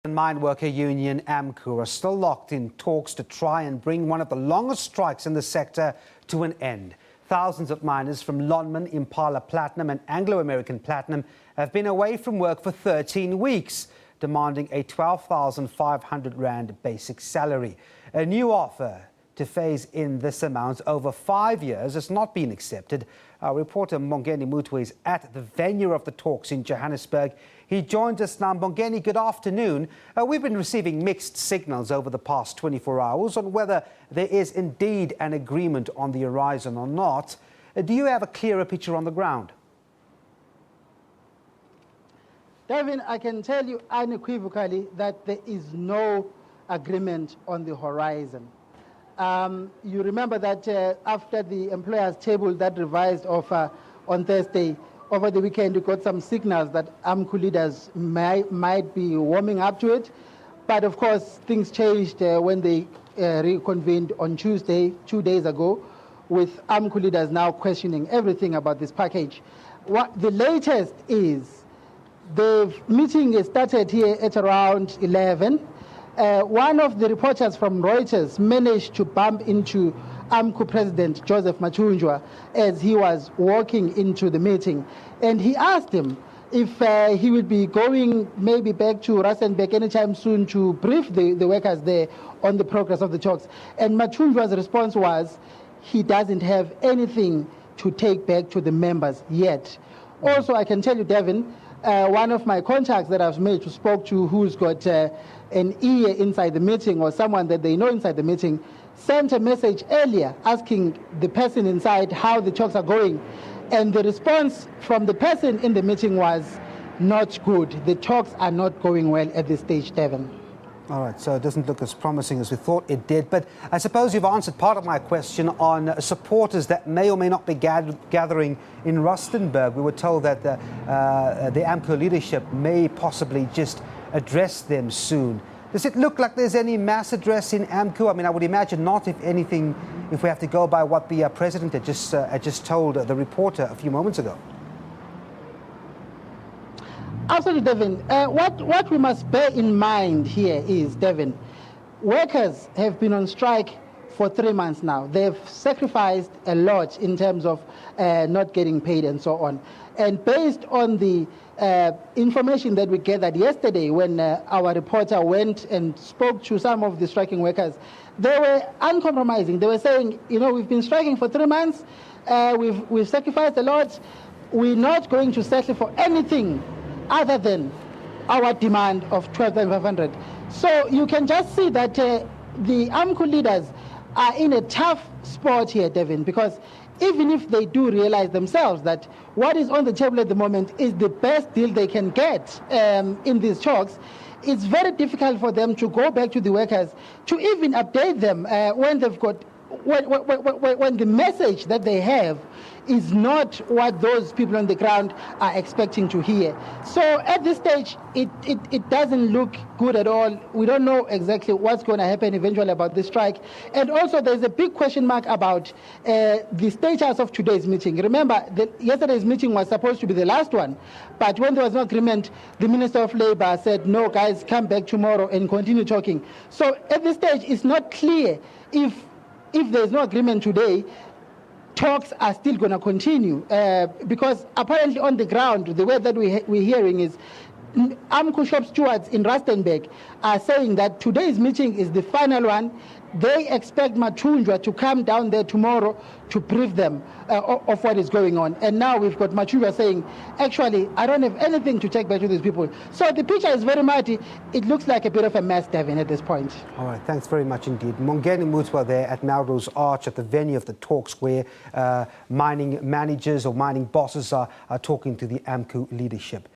The mineworker union AMCU are still locked in talks to try and bring one of the longest strikes in the sector to an end. Thousands of miners from Lonmin, Impala Platinum and Anglo Platinum have been away from work for 13 weeks, demanding a 12,500 Rand basic salary. A new offer to phase in this amount over 5 years has not been accepted. Our reporter Mbongeni Muthwa is at the venue of the talks in Johannesburg. He joins us now. Mbongeni, good afternoon. We've been receiving mixed signals over the past 24 hours on whether there is indeed an agreement on the horizon or not. Do you have a clearer picture on the ground? Devin, I can tell you unequivocally that there is no agreement on the horizon. You remember that after the employers tabled that revised offer on Thursday, over the weekend we got some signals that AMCU leaders might be warming up to it. But of course, things changed when they reconvened on Tuesday, 2 days ago, with AMCU leaders now questioning everything about this package. What the latest is, the meeting started here at around 11. One of the reporters from Reuters managed to bump into AMCU President Joseph Mathunjwa as he was walking into the meeting. And he asked him if he would be going maybe back to Rustenburg anytime soon to brief the workers there on the progress of the talks. And Mathunjwa's response was he doesn't have anything to take back to the members yet. Also, I can tell you, Devin, one of my contacts that I've made to spoke to who's got an ear inside the meeting or someone that they know inside the meeting sent a message earlier asking the person inside how the talks are going. And the response from the person in the meeting was not good. The talks are not going well at this stage, Devin. All right, so it doesn't look as promising as we thought it did. But I suppose you've answered part of my question on supporters that may or may not be gathering in Rustenburg. We were told that the AMCU leadership may possibly just address them soon. Does it look like there's any mass address in AMCU? I mean, I would imagine not, if anything, if we have to go by what the president had just told the reporter a few moments ago. Absolutely, Devin. What we must bear in mind here is, Devin, workers have been on strike for 3 months now. They've sacrificed a lot in terms of not getting paid and so on. And based on the information that we gathered yesterday when our reporter went and spoke to some of the striking workers, they were uncompromising. They were saying, you know, we've been striking for 3 months, we've sacrificed a lot, we're not going to settle for anything other than our demand of 12,500. So you can just see that the AMCU leaders are in a tough spot here, Devin, because even if they do realize themselves that what is on the table at the moment is the best deal they can get in these talks, it's very difficult for them to go back to the workers to even update them when they've got when the message that they have is not what those people on the ground are expecting to hear. So at this stage, it doesn't look good at all. We don't know exactly what's going to happen eventually about this strike. And also there's a big question mark about the status of today's meeting. Remember, yesterday's meeting was supposed to be the last one, but when there was no agreement, the Minister of Labour said, no guys, come back tomorrow and continue talking. So at this stage, it's not clear if there's no agreement today, talks are still going to continue because apparently on the ground, the way that we're hearing is AMCU shop stewards in Rustenburg are saying that today's meeting is the final one. They expect Mathunjwa to come down there tomorrow to brief them of what is going on. And now we've got Mathunjwa saying, actually, I don't have anything to take back to these people. So the picture is very muddy. It looks like a bit of a mess, Devin, at this point. All right, thanks very much indeed. Mbongeni Muthwa there at Melrose Arch at the venue of the talks where mining managers or mining bosses are talking to the AMCU leadership.